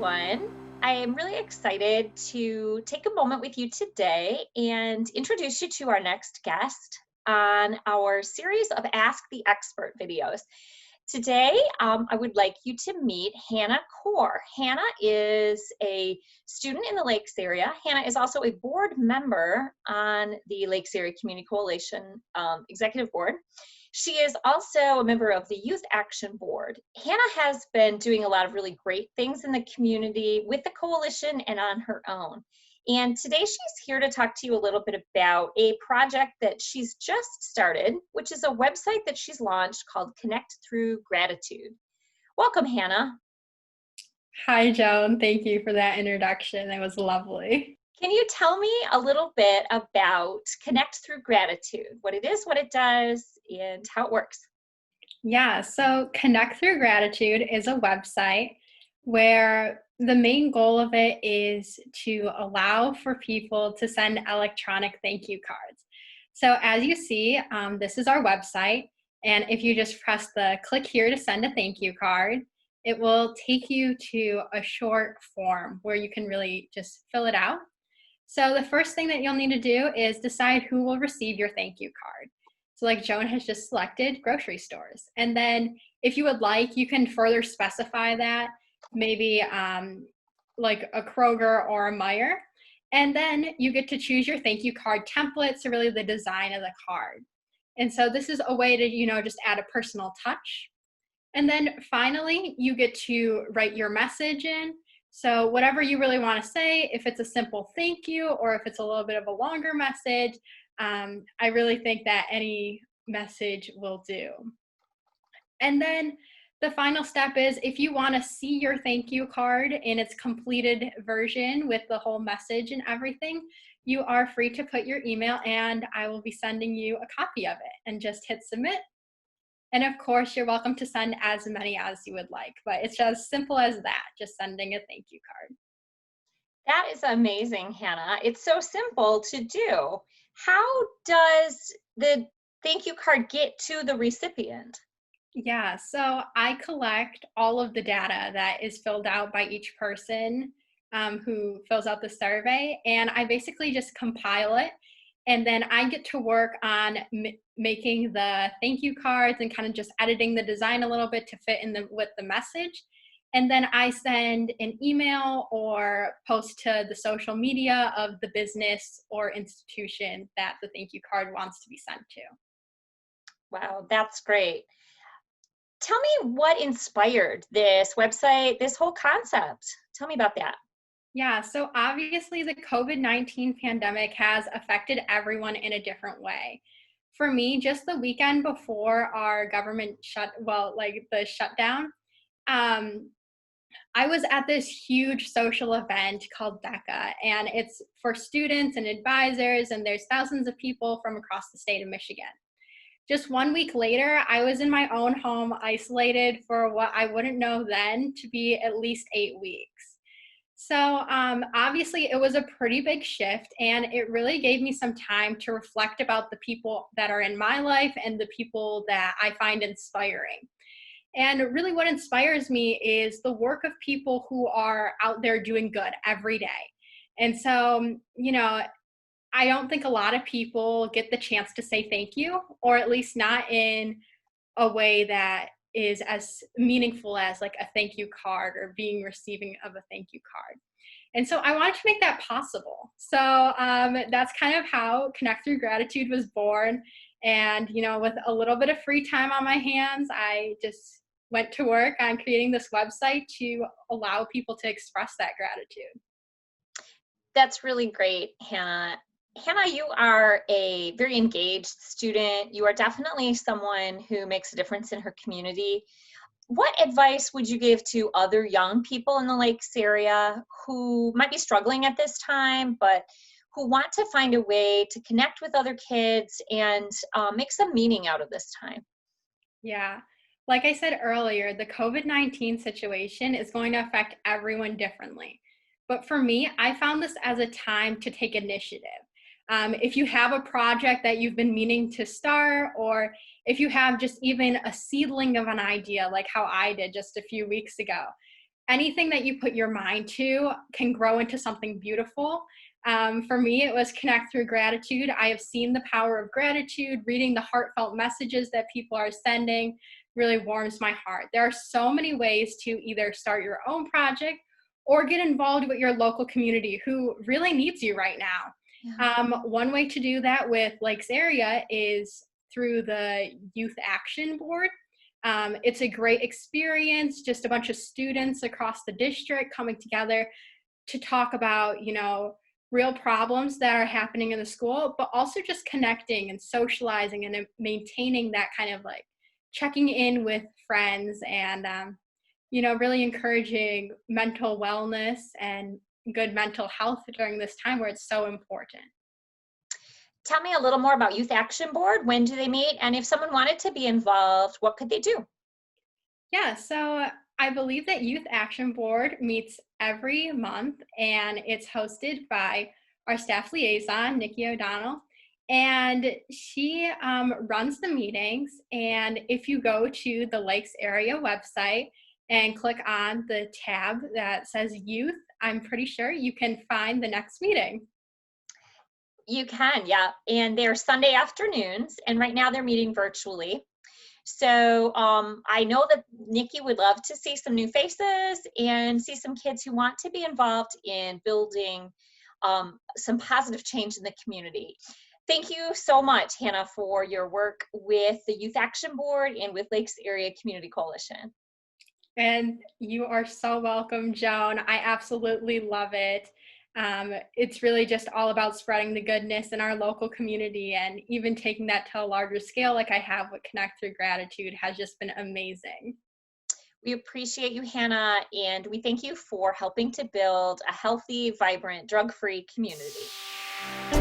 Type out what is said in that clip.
everyone. I am really excited to take a moment with you today and introduce you to our next guest on our series of Ask the Expert videos. Today, I would like you to meet Hanna Khor. Hanna is a student in the Lakes area. Hanna is also a board member on the Lakes Area Community Coalition Executive Board. She is also a member of the Youth Action Board. Hanna has been doing a lot of really great things in the community with the coalition and on her own. And today she's here to talk to you a little bit about a project that she's just started, which is a website that she's launched called Connect Through Gratitude. Welcome, Hanna. Hi, Joan. Thank you for that introduction. It was lovely. Can you tell me a little bit about Connect Through Gratitude, what it is, what it does, and how it works? Yeah, so Connect Through Gratitude is a website where the main goal of it is to allow for people to send electronic thank you cards. So as you see, this is our website. And if you just press the click here to send a thank you card, it will take you to a short form where you can really just fill it out. So the first thing that you'll need to do is decide who will receive your thank you card. So like Joan has just selected, grocery stores. And then if you would like, you can further specify that, maybe like a Kroger or a Meijer. And then you get to choose your thank you card template, so really the design of the card. And so this is a way to, just add a personal touch. And then finally, you get to write your message in. So whatever you really want to say, if it's a simple thank you or if it's a little bit of a longer message, I really think that any message will do. And then the final step is if you want to see your thank you card in its completed version with the whole message and everything, you are free to put your email and I will be sending you a copy of it, and just hit submit. And of course, you're welcome to send as many as you would like, but it's as simple as that, just sending a thank you card. That is amazing, Hanna. It's so simple to do. How does the thank you card get to the recipient? Yeah, so I collect all of the data that is filled out by each person who fills out the survey, and I basically just compile it. And then I get to work on making the thank you cards and kind of just editing the design a little bit to fit in with the message. And then I send an email or post to the social media of the business or institution that the thank you card wants to be sent to. Wow, that's great. Tell me what inspired this website, this whole concept. Tell me about that. Yeah, so obviously the COVID-19 pandemic has affected everyone in a different way. For me, just the weekend before our government the shutdown, I was at this huge social event called DECA, and it's for students and advisors, and there's thousands of people from across the state of Michigan. Just 1 week later, I was in my own home, isolated for what I wouldn't know then to be at least 8 weeks. So obviously it was a pretty big shift, and it really gave me some time to reflect about the people that are in my life and the people that I find inspiring. And really what inspires me is the work of people who are out there doing good every day. And so, I don't think a lot of people get the chance to say thank you, or at least not in a way that is as meaningful as like a thank you card or being receiving of a thank you card. And so I wanted to make that possible. So that's kind of how Connect Through Gratitude was born. And, with a little bit of free time on my hands, I just went to work on creating this website to allow people to express that gratitude. That's really great, Hanna. Hanna, you are a very engaged student. You are definitely someone who makes a difference in her community. What advice would you give to other young people in the Lakes area who might be struggling at this time, but who want to find a way to connect with other kids and make some meaning out of this time? Yeah. Like I said earlier, the COVID-19 situation is going to affect everyone differently. But for me, I found this as a time to take initiative. If you have a project that you've been meaning to start, or if you have just even a seedling of an idea, like how I did just a few weeks ago, anything that you put your mind to can grow into something beautiful. For me, it was connect through gratitude. I have seen the power of gratitude. Reading the heartfelt messages that people are sending really warms my heart. There are so many ways to either start your own project or get involved with your local community who really needs you right now. Yeah. One way to do that with Lakes area is through the Youth Action Board. It's a great experience, just a bunch of students across the district coming together to talk about, real problems that are happening in the school, but also just connecting and socializing and maintaining that kind of like checking in with friends and, really encouraging mental wellness and good mental health during this time where it's so important. Tell me a little more about Youth Action Board. When do they meet? And if someone wanted to be involved, what could they do? Yeah, so I believe that Youth Action Board meets every month and it's hosted by our staff liaison, Nikki O'Donnell. And she runs the meetings. And if you go to the Lakes area website and click on the tab that says youth, I'm pretty sure you can find the next meeting. You can, yeah. And they're Sunday afternoons. And right now they're meeting virtually. So I know that Nikki would love to see some new faces and see some kids who want to be involved in building some positive change in the community. Thank you so much, Hannah, for your work with the Youth Action Board and with Lakes Area Community Coalition. And you are so welcome, Joan. I absolutely love it. It's really just all about spreading the goodness in our local community, and even taking that to a larger scale like I have with Connect Through Gratitude has just been amazing. We appreciate you, Hannah, and we thank you for helping to build a healthy, vibrant, drug-free community.